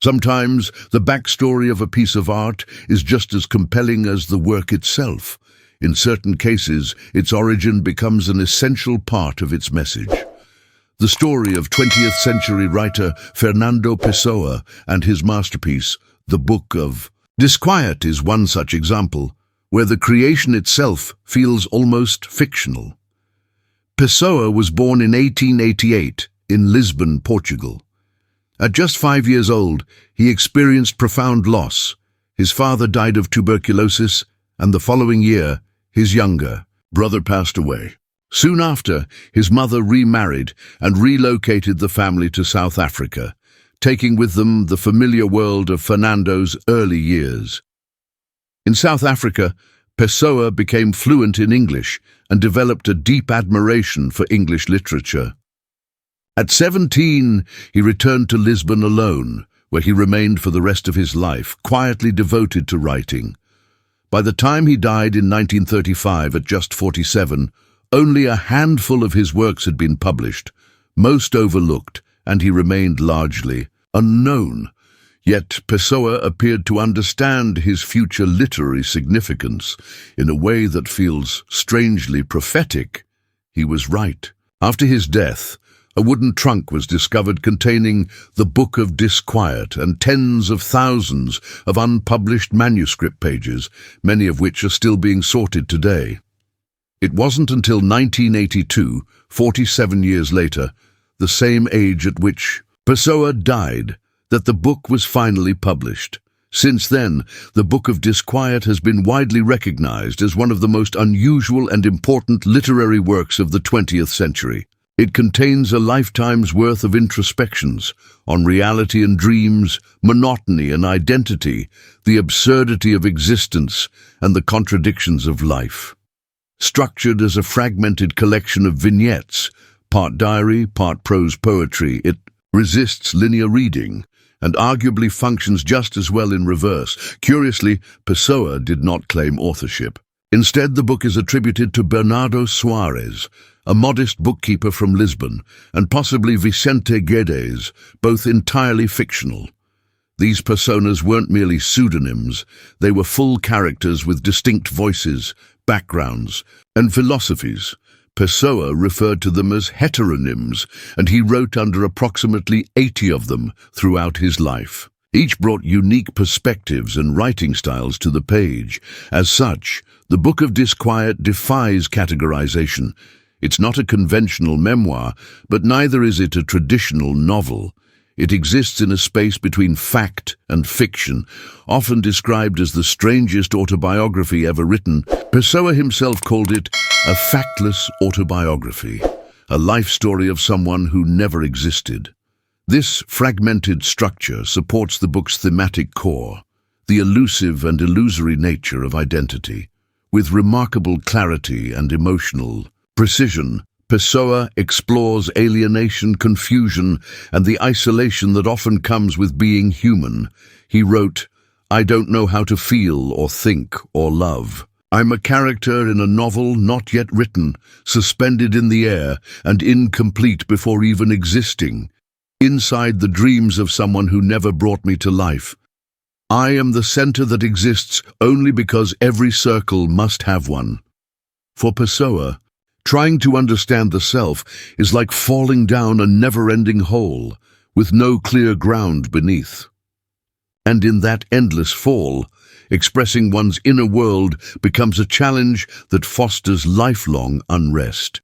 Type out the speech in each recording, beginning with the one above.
Sometimes the backstory of a piece of art is just as compelling as the work itself. In certain cases, its origin becomes an essential part of its message. The story of 20th century writer Fernando Pessoa and his masterpiece, the Book of Disquiet, is one such example, where the creation itself feels almost fictional. Pessoa was born in 1888 in Lisbon, Portugal. At just 5 years old, he experienced profound loss. His father died of tuberculosis, and the following year, his younger brother passed away. Soon after, his mother remarried and relocated the family to South Africa, taking with them the familiar world of Fernando's early years. In South Africa, Pessoa became fluent in English and developed a deep admiration for English literature. At 17, he returned to Lisbon alone, where he remained for the rest of his life, quietly devoted to writing. By the time he died in 1935 at just 47, only a handful of his works had been published, most overlooked, and he remained largely unknown. Yet Pessoa appeared to understand his future literary significance in a way that feels strangely prophetic. He was right. After his death, a wooden trunk was discovered containing the Book of Disquiet and tens of thousands of unpublished manuscript pages, many of which are still being sorted today. It wasn't until 1982, 47 years later, the same age at which Pessoa died, that the book was finally published. Since then, the Book of Disquiet has been widely recognized as one of the most unusual and important literary works of the 20th century. It contains a lifetime's worth of introspections on reality and dreams, monotony and identity, the absurdity of existence, and the contradictions of life. Structured as a fragmented collection of vignettes, part diary, part prose poetry, it resists linear reading and arguably functions just as well in reverse. Curiously, Pessoa did not claim authorship. Instead, the book is attributed to Bernardo Soares, a modest bookkeeper from Lisbon, and possibly Vicente Guedes, both entirely fictional. These personas weren't merely pseudonyms, they were full characters with distinct voices, backgrounds, and philosophies. Pessoa referred to them as heteronyms, and he wrote under approximately 80 of them throughout his life. Each brought unique perspectives and writing styles to the page. As such, the Book of Disquiet defies categorization. It's not a conventional memoir, but neither is it a traditional novel. It exists in a space between fact and fiction, often described as the strangest autobiography ever written. Pessoa himself called it a factless autobiography, a life story of someone who never existed. This fragmented structure supports the book's thematic core, the elusive and illusory nature of identity. With remarkable clarity and emotional precision, Pessoa explores alienation, confusion, and the isolation that often comes with being human. He wrote, "I don't know how to feel or think or love. I'm a character in a novel not yet written, suspended in the air and incomplete before even existing, inside the dreams of someone who never brought me to life. I am the center that exists only because every circle must have one." For Pessoa, trying to understand the self is like falling down a never-ending hole with no clear ground beneath. And in that endless fall, expressing one's inner world becomes a challenge that fosters lifelong unrest.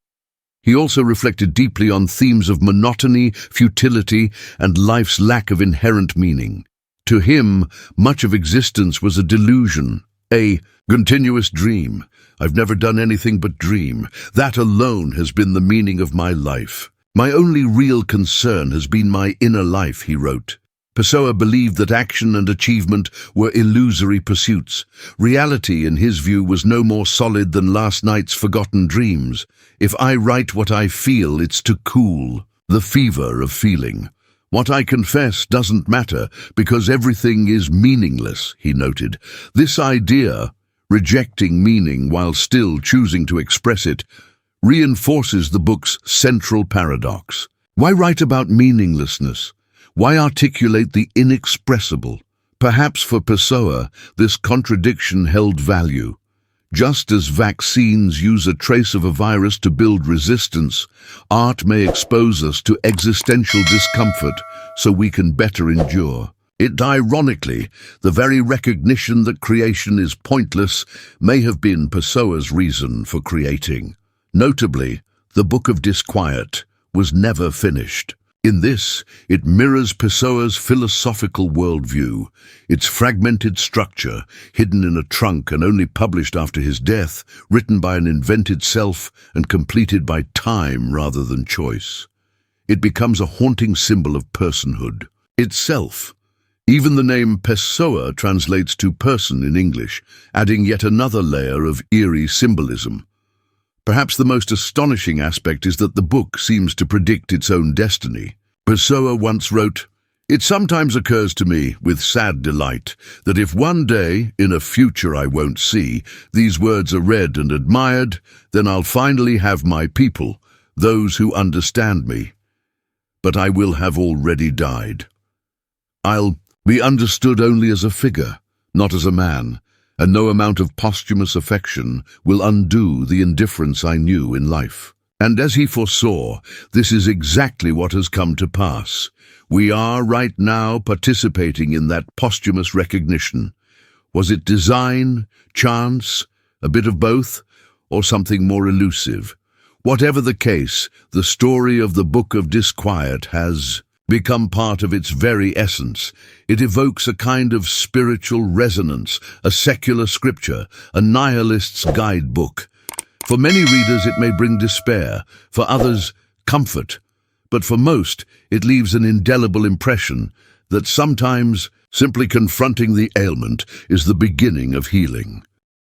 He also reflected deeply on themes of monotony, futility, and life's lack of inherent meaning. To him, much of existence was a delusion, a continuous dream. I've never done anything but dream. That alone has been the meaning of my life. My only real concern has been my inner life, he wrote. Pessoa believed that action and achievement were illusory pursuits. Reality, in his view, was no more solid than last night's forgotten dreams. If I write what I feel, it's to cool the fever of feeling. What I confess doesn't matter because everything is meaningless, he noted. This idea, rejecting meaning while still choosing to express it, reinforces the book's central paradox. Why write about meaninglessness Why articulate the inexpressible? Perhaps for Pessoa, this contradiction held value. Just as vaccines use a trace of a virus to build resistance, art may expose us to existential discomfort so we can better endure. Ironically, the very recognition that creation is pointless may have been Pessoa's reason for creating. Notably, the Book of Disquiet was never finished. In this, it mirrors Pessoa's philosophical worldview, its fragmented structure, hidden in a trunk and only published after his death, written by an invented self and completed by time rather than choice. It becomes a haunting symbol of personhood itself. Even the name Pessoa translates to person in English, adding yet another layer of eerie symbolism. Perhaps the most astonishing aspect is that the book seems to predict its own destiny. Pessoa once wrote, "It sometimes occurs to me, with sad delight, that if one day, in a future I won't see, these words are read and admired, then I'll finally have my people, those who understand me. But I will have already died. I'll be understood only as a figure, not as a man, and no amount of posthumous affection will undo the indifference I knew in life." And as he foresaw, this is exactly what has come to pass. We are right now participating in that posthumous recognition. Was it design, chance, a bit of both, or something more elusive? Whatever the case, the story of the Book of Disquiet has become part of its very essence. It evokes a kind of spiritual resonance, a secular scripture, a nihilist's guidebook. For many readers it may bring despair, for others comfort, but for most it leaves an indelible impression that sometimes simply confronting the ailment is the beginning of healing.